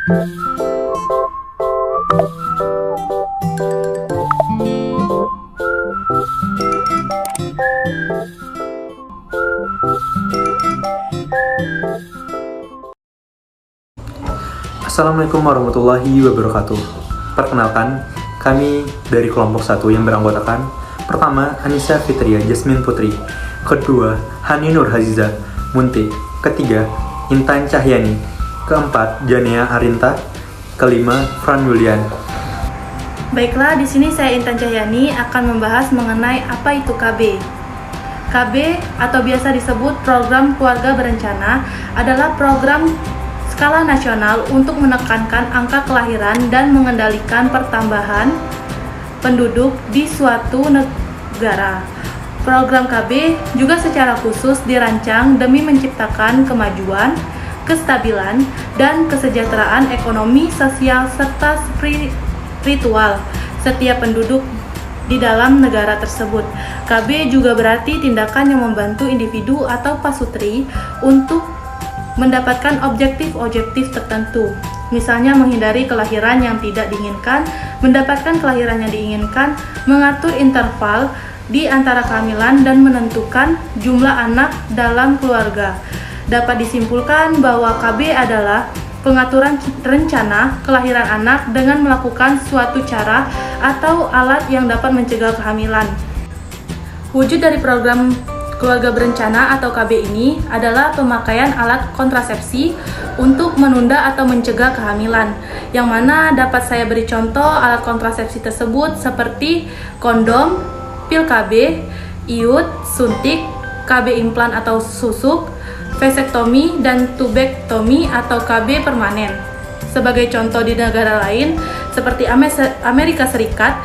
Assalamualaikum warahmatullahi wabarakatuh. Perkenalkan, kami dari kelompok 1 yang beranggotakan pertama, Anissa Fitria Jasmine Putri, kedua, Hani Nur Haziza Munti, ketiga, Intan Cahyani, keempat, Jania Arinta, kelima, Fran Yulian. Baiklah, di sini saya Intan Cahyani akan membahas mengenai apa itu KB. KB atau biasa disebut Program Keluarga Berencana adalah program skala nasional untuk menekankan angka kelahiran dan mengendalikan pertambahan penduduk di suatu negara. Program KB juga secara khusus dirancang demi menciptakan kemajuan, kestabilan, dan kesejahteraan ekonomi, sosial, serta spiritual setiap penduduk di dalam negara tersebut. KB juga berarti tindakan yang membantu individu atau pasutri untuk mendapatkan objektif-objektif tertentu, misalnya menghindari kelahiran yang tidak diinginkan, mendapatkan kelahiran yang diinginkan, mengatur interval di antara kehamilan, dan menentukan jumlah anak dalam keluarga. Dapat disimpulkan bahwa KB adalah pengaturan rencana kelahiran anak dengan melakukan suatu cara atau alat yang dapat mencegah kehamilan. Wujud dari program Keluarga Berencana atau KB ini adalah pemakaian alat kontrasepsi untuk menunda atau mencegah kehamilan, yang mana dapat saya beri contoh alat kontrasepsi tersebut seperti kondom, pil KB, iud, suntik, KB implan atau susuk, vasektomi, dan tubektomi atau KB permanen. Sebagai contoh di negara lain seperti Amerika Serikat,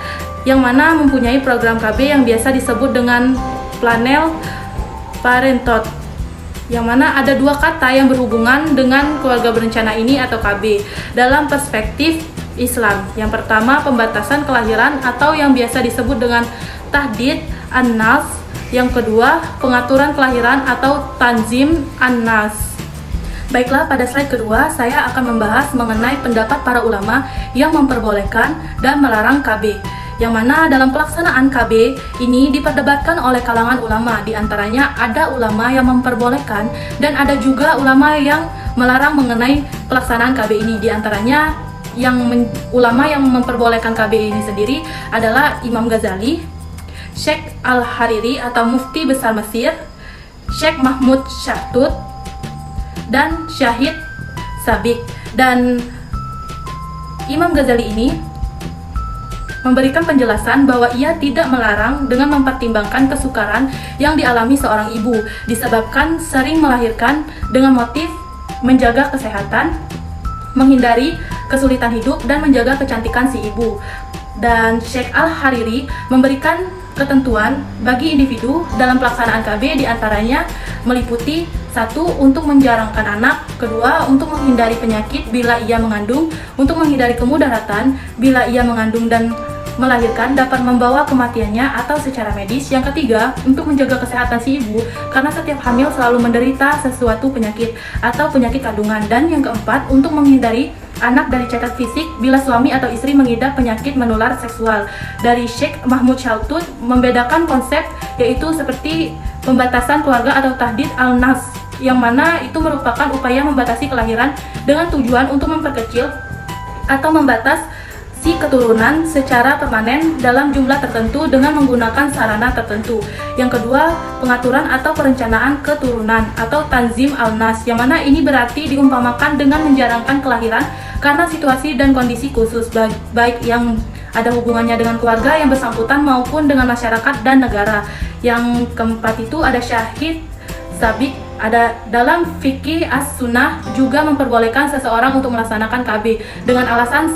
yang mana mempunyai program KB yang biasa disebut dengan Planned Parenthood, yang mana ada dua kata yang berhubungan dengan keluarga berencana ini atau KB dalam perspektif Islam. Yang pertama, pembatasan kelahiran atau yang biasa disebut dengan tahdid an-nas. Yang kedua, pengaturan kelahiran atau tanzim an-nas. Baiklah, pada slide kedua saya akan membahas mengenai pendapat para ulama yang memperbolehkan dan melarang KB, yang mana dalam pelaksanaan KB ini diperdebatkan oleh kalangan ulama. Di antaranya ada ulama yang memperbolehkan dan ada juga ulama yang melarang mengenai pelaksanaan KB ini. Di antaranya ulama yang memperbolehkan KB ini sendiri adalah Imam Ghazali, Syekh Al-Hariri atau Mufti Besar Mesir, Syekh Mahmud Syahtut, dan Syahid Sabik. Dan Imam Ghazali ini memberikan penjelasan bahwa ia tidak melarang dengan mempertimbangkan kesukaran yang dialami seorang ibu disebabkan sering melahirkan dengan motif menjaga kesehatan, menghindari kesulitan hidup, dan menjaga kecantikan si ibu. Dan Syekh Al-Hariri memberikan ketentuan bagi individu dalam pelaksanaan KB, diantaranya meliputi 1. Untuk menjarangkan anak, kedua, untuk menghindari penyakit bila ia mengandung, untuk menghindari kemudaratan bila ia mengandung dan melahirkan dapat membawa kematiannya atau secara medis. Yang ketiga, untuk menjaga kesehatan si ibu karena setiap hamil selalu menderita sesuatu penyakit atau penyakit kandungan. Dan yang keempat, untuk menghindari anak dari cacat fisik bila suami atau istri mengidap penyakit menular seksual. Dari Syekh Mahmud Syahtut membedakan konsep, yaitu seperti pembatasan keluarga atau tahdid al-nas, yang mana itu merupakan upaya membatasi kelahiran dengan tujuan untuk memperkecil atau membatas si keturunan secara permanen dalam jumlah tertentu dengan menggunakan sarana tertentu. Yang kedua, pengaturan atau perencanaan keturunan atau tanzim al-nas, yang mana ini berarti diumpamakan dengan menjarangkan kelahiran karena situasi dan kondisi khusus, baik yang ada hubungannya dengan keluarga yang bersangkutan maupun dengan masyarakat dan negara. Yang keempat itu ada Syahid Sabik. Ada dalam fikih as-sunnah juga memperbolehkan seseorang untuk melaksanakan KB dengan alasan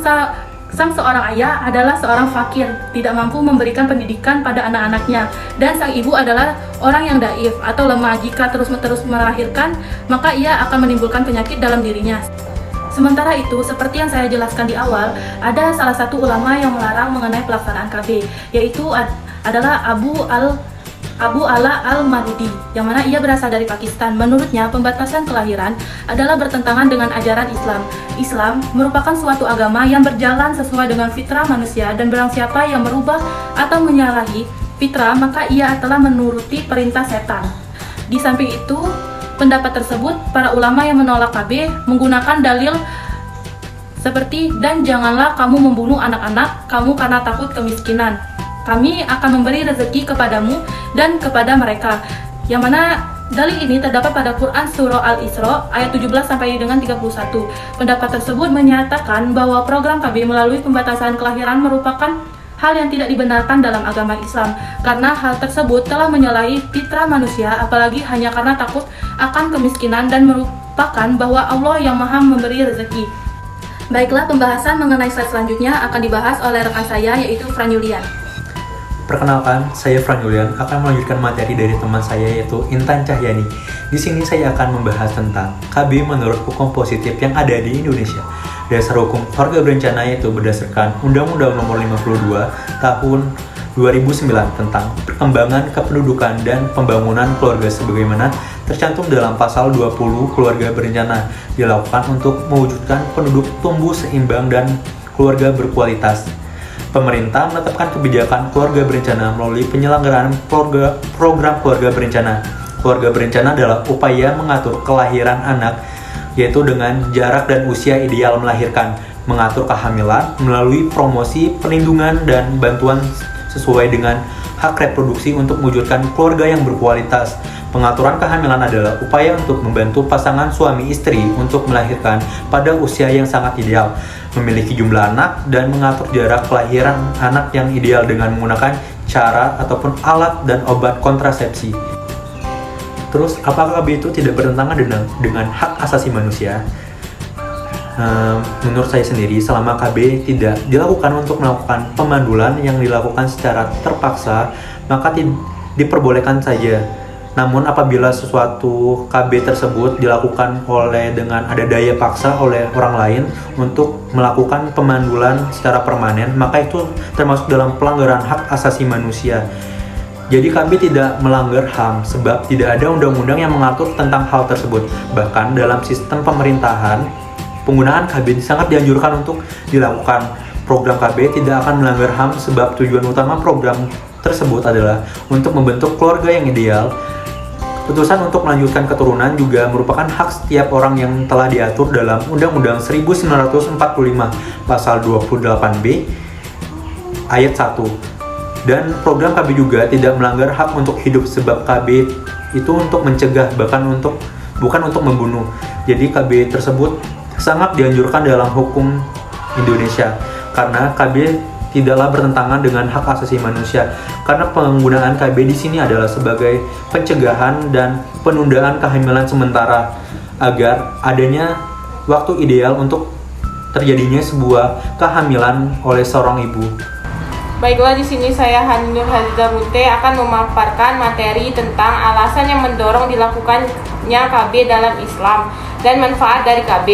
sang seorang ayah adalah seorang fakir, tidak mampu memberikan pendidikan pada anak-anaknya, dan sang ibu adalah orang yang dhaif atau lemah. Jika terus-menerus melahirkan, maka ia akan menimbulkan penyakit dalam dirinya. Sementara itu, seperti yang saya jelaskan di awal, ada salah satu ulama yang melarang mengenai pelaksanaan KB, yaitu adalah Abu Abu Ala al-Marudi, yang mana ia berasal dari Pakistan. Menurutnya, pembatasan kelahiran adalah bertentangan dengan ajaran Islam. Islam merupakan suatu agama yang berjalan sesuai dengan fitrah manusia, dan barang siapa yang merubah atau menyalahi fitrah, maka ia telah menuruti perintah setan. Di samping itu, pendapat tersebut, para ulama yang menolak KB menggunakan dalil seperti, dan janganlah kamu membunuh anak-anak kamu karena takut kemiskinan. Kami akan memberi rezeki kepadamu dan kepada mereka. Yang mana dalil ini terdapat pada Quran Surah Al-Isra ayat 17 sampai dengan 31. Pendapat tersebut menyatakan bahwa program KB melalui pembatasan kelahiran merupakan hal yang tidak dibenarkan dalam agama Islam, karena hal tersebut telah menyalahi fitrah manusia, apalagi hanya karena takut akan kemiskinan, dan merupakan bahwa Allah yang Maha memberi rezeki. Baiklah, pembahasan mengenai slide selanjutnya akan dibahas oleh rekan saya, yaitu Fran Yulian. Perkenalkan, saya Fran Yulian akan melanjutkan materi dari teman saya, yaitu Intan Cahyani. Di sini saya akan membahas tentang KB menurut hukum positif yang ada di Indonesia. Dasar hukum keluarga berencana yaitu berdasarkan Undang-Undang Nomor 52 Tahun 2009 tentang perkembangan kependudukan dan pembangunan keluarga, sebagaimana tercantum dalam pasal 20. Keluarga berencana dilakukan untuk mewujudkan penduduk tumbuh seimbang dan keluarga berkualitas. Pemerintah menetapkan kebijakan keluarga berencana melalui penyelenggaraan program keluarga berencana. Keluarga berencana adalah upaya mengatur kelahiran anak, yaitu dengan jarak dan usia ideal melahirkan, mengatur kehamilan melalui promosi, perlindungan, dan bantuan sesuai dengan hak reproduksi untuk mewujudkan keluarga yang berkualitas. Pengaturan kehamilan adalah upaya untuk membantu pasangan suami istri untuk melahirkan pada usia yang sangat ideal, memiliki jumlah anak, dan mengatur jarak kelahiran anak yang ideal dengan menggunakan cara ataupun alat dan obat kontrasepsi. Terus, apakah KB itu tidak bertentangan dengan hak asasi manusia? Menurut saya sendiri, selama KB tidak dilakukan untuk melakukan pemandulan yang dilakukan secara terpaksa, maka diperbolehkan saja. Namun apabila sesuatu KB tersebut dilakukan dengan ada daya paksa oleh orang lain untuk melakukan pemandulan secara permanen, maka itu termasuk dalam pelanggaran hak asasi manusia. Jadi KB tidak melanggar HAM sebab tidak ada undang-undang yang mengatur tentang hal tersebut. Bahkan dalam sistem pemerintahan, penggunaan KB sangat dianjurkan untuk dilakukan. Program KB tidak akan melanggar HAM sebab tujuan utama program tersebut adalah untuk membentuk keluarga yang ideal. Putusan untuk melanjutkan keturunan juga merupakan hak setiap orang yang telah diatur dalam Undang-Undang 1945 Pasal 28B Ayat 1. Dan program KB juga tidak melanggar hak untuk hidup sebab KB itu untuk mencegah, bukan untuk membunuh. Jadi KB tersebut sangat dianjurkan dalam hukum Indonesia karena KB tidaklah bertentangan dengan hak asasi manusia, karena penggunaan KB di sini adalah sebagai pencegahan dan penundaan kehamilan sementara agar adanya waktu ideal untuk terjadinya sebuah kehamilan oleh seorang ibu. Baiklah, di sini saya Hanur Hazizah Munte akan memaparkan materi tentang alasan yang mendorong dilakukannya KB dalam Islam dan manfaat dari KB.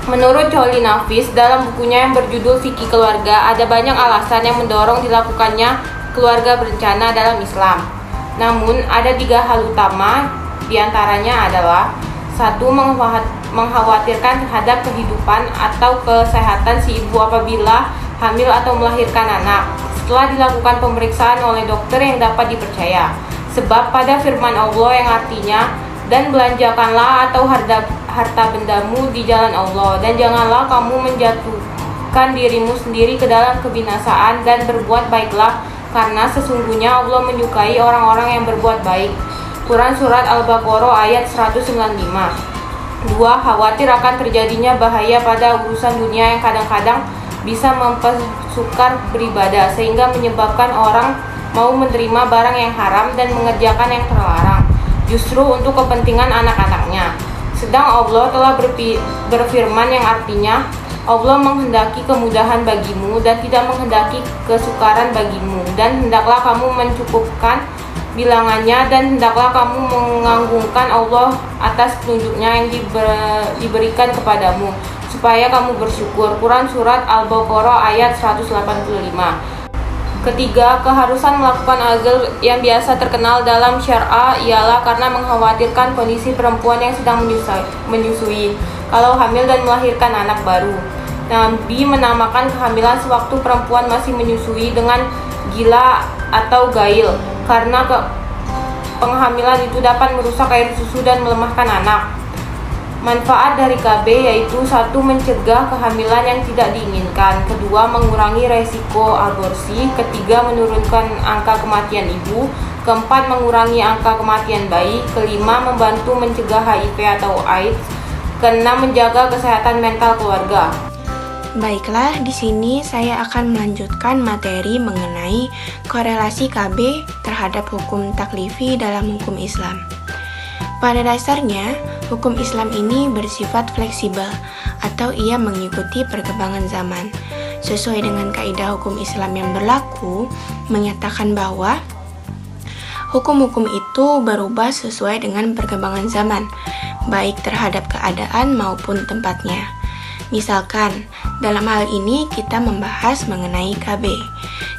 Menurut Choli Nafis, dalam bukunya yang berjudul Fikih Keluarga, ada banyak alasan yang mendorong dilakukannya keluarga berencana dalam Islam. Namun, ada 3 hal utama, diantaranya adalah 1. Mengkhawatirkan terhadap kehidupan atau kesehatan si ibu apabila hamil atau melahirkan anak setelah dilakukan pemeriksaan oleh dokter yang dapat dipercaya. Sebab pada firman Allah yang artinya, dan belanjakanlah atau harta bendamu di jalan Allah, dan janganlah kamu menjatuhkan dirimu sendiri ke dalam kebinasaan, dan berbuat baiklah, karena sesungguhnya Allah menyukai orang-orang yang berbuat baik. Quran Surat Al-Baqarah ayat 195. 2. Khawatir akan terjadinya bahaya pada urusan dunia yang kadang-kadang bisa mempersukar beribadah sehingga menyebabkan orang mau menerima barang yang haram dan mengerjakan yang terlarang justru untuk kepentingan anak-anaknya. Sedang Allah telah berfirman yang artinya, Allah menghendaki kemudahan bagimu dan tidak menghendaki kesukaran bagimu, dan hendaklah kamu mencukupkan bilangannya, dan hendaklah kamu menganggungkan Allah atas petunjuknya yang diberikan kepadamu supaya kamu bersyukur. Quran Surat Al-Baqarah ayat 185. Ketiga, keharusan melakukan azal yang biasa terkenal dalam syariah ialah karena mengkhawatirkan kondisi perempuan yang sedang menyusui kalau hamil dan melahirkan anak baru. Nabi menamakan kehamilan sewaktu perempuan masih menyusui dengan gila atau gail karena penghamilan itu dapat merusak air susu dan melemahkan anak. Manfaat dari KB yaitu 1. Mencegah kehamilan yang tidak diinginkan. 2. Mengurangi resiko aborsi. 3. Menurunkan angka kematian ibu. 4. Mengurangi angka kematian bayi. 5. Membantu mencegah HIV atau AIDS. 6. Menjaga kesehatan mental keluarga. Baiklah, di sini saya akan melanjutkan materi mengenai korelasi KB terhadap hukum taklifi dalam hukum Islam. Pada dasarnya, hukum Islam ini bersifat fleksibel atau ia mengikuti perkembangan zaman. Sesuai dengan kaidah hukum Islam yang berlaku, menyatakan bahwa hukum-hukum itu berubah sesuai dengan perkembangan zaman, baik terhadap keadaan maupun tempatnya. Misalkan, dalam hal ini kita membahas mengenai KB.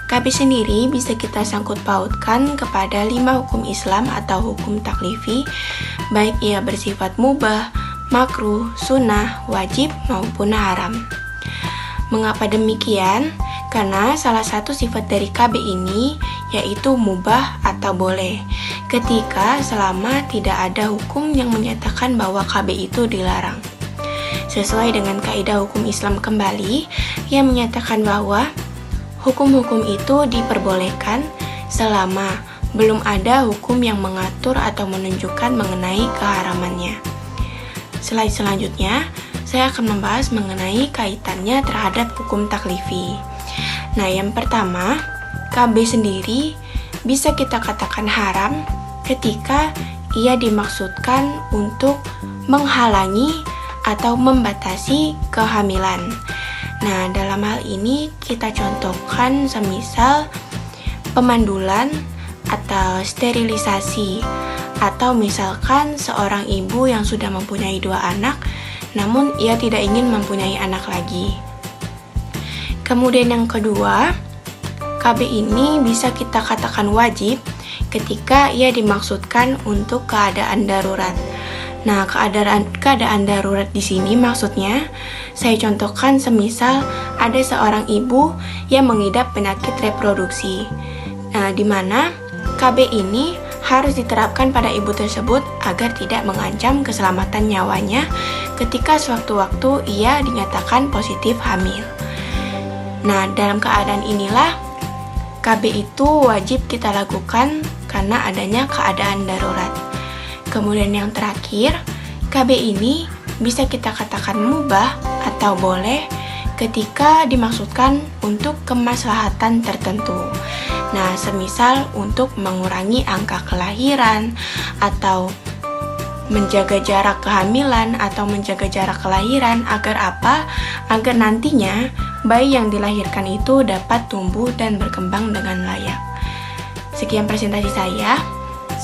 KB sendiri bisa kita sangkut pautkan kepada 5 hukum Islam atau hukum taklifi, baik ia bersifat mubah, makruh, sunnah, wajib, maupun haram. Mengapa demikian? Karena salah satu sifat dari KB ini yaitu mubah atau boleh, ketika selama tidak ada hukum yang menyatakan bahwa KB itu dilarang. Sesuai dengan kaidah hukum Islam kembali, yang menyatakan bahwa hukum-hukum itu diperbolehkan selama belum ada hukum yang mengatur atau menunjukkan mengenai keharamannya. Selanjutnya, saya akan membahas mengenai kaitannya terhadap hukum taklifi. Nah, yang pertama, KB sendiri bisa kita katakan haram ketika ia dimaksudkan untuk menghalangi atau membatasi kehamilan. Nah, dalam hal ini kita contohkan semisal pemandulan atau sterilisasi, atau misalkan seorang ibu yang sudah mempunyai 2 anak namun ia tidak ingin mempunyai anak lagi. Kemudian yang kedua, KB ini bisa kita katakan wajib ketika ia dimaksudkan untuk keadaan darurat. Nah, keadaan darurat di sini maksudnya, saya contohkan semisal ada seorang ibu yang mengidap penyakit reproduksi. Nah, di mana KB ini harus diterapkan pada ibu tersebut agar tidak mengancam keselamatan nyawanya ketika sewaktu-waktu ia dinyatakan positif hamil. Nah, dalam keadaan inilah KB itu wajib kita lakukan karena adanya keadaan darurat. Kemudian yang terakhir, KB ini bisa kita katakan mubah atau boleh ketika dimaksudkan untuk kemaslahatan tertentu. Nah, semisal untuk mengurangi angka kelahiran atau menjaga jarak kehamilan atau menjaga jarak kelahiran agar apa? Agar nantinya bayi yang dilahirkan itu dapat tumbuh dan berkembang dengan layak. Sekian presentasi saya.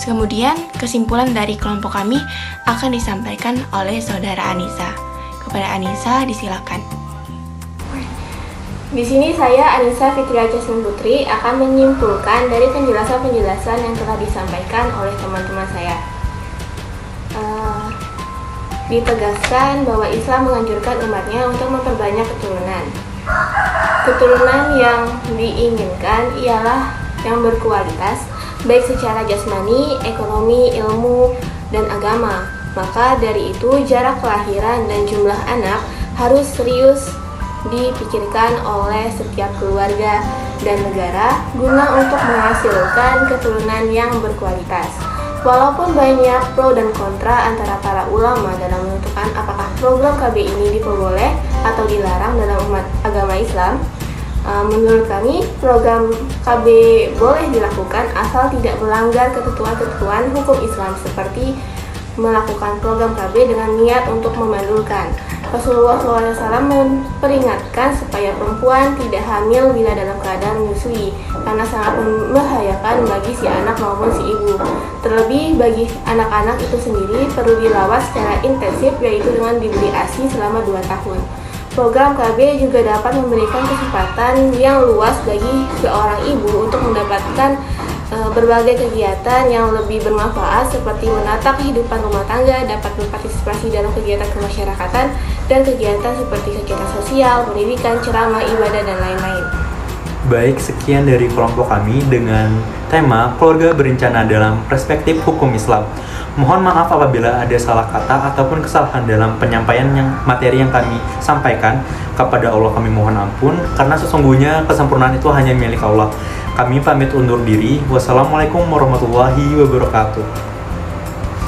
Kemudian kesimpulan dari kelompok kami akan disampaikan oleh Saudara Anissa. Kepada Anissa disilakan. Di sini saya Anissa Fitria Jasmine Putri akan menyimpulkan dari penjelasan-penjelasan yang telah disampaikan oleh teman-teman saya. Ditegaskan bahwa Islam menganjurkan umatnya untuk memperbanyak keturunan. Keturunan yang diinginkan ialah yang berkualitas, baik secara jasmani, ekonomi, ilmu, dan agama. Maka dari itu jarak kelahiran dan jumlah anak harus serius dipikirkan oleh setiap keluarga dan negara guna untuk menghasilkan keturunan yang berkualitas. Walaupun banyak pro dan kontra antara para ulama dalam menentukan apakah program KB ini diperboleh atau dilarang dalam umat agama Islam, menurut kami program KB boleh dilakukan asal tidak melanggar ketentuan-ketentuan hukum Islam seperti melakukan program KB dengan niat untuk memandulkan. Rasulullah SAW memperingatkan supaya perempuan tidak hamil bila dalam keadaan menyusui karena sangat membahayakan bagi si anak maupun si ibu. Terlebih bagi anak-anak itu sendiri perlu dirawat secara intensif, yaitu dengan diberi ASI selama 2 tahun. Program KB juga dapat memberikan kesempatan yang luas bagi seorang ibu untuk mendapatkan berbagai kegiatan yang lebih bermanfaat seperti menata kehidupan rumah tangga, dapat berpartisipasi dalam kegiatan kemasyarakatan, dan kegiatan seperti kegiatan sosial, pendidikan, ceramah, ibadah, dan lain-lain. Baik, sekian dari kelompok kami dengan tema keluarga berencana dalam perspektif hukum Islam. Mohon maaf apabila ada salah kata ataupun kesalahan dalam penyampaian materi yang kami sampaikan. Kepada Allah kami mohon ampun, karena sesungguhnya kesempurnaan itu hanya milik Allah. Kami pamit undur diri. Wassalamualaikum warahmatullahi wabarakatuh.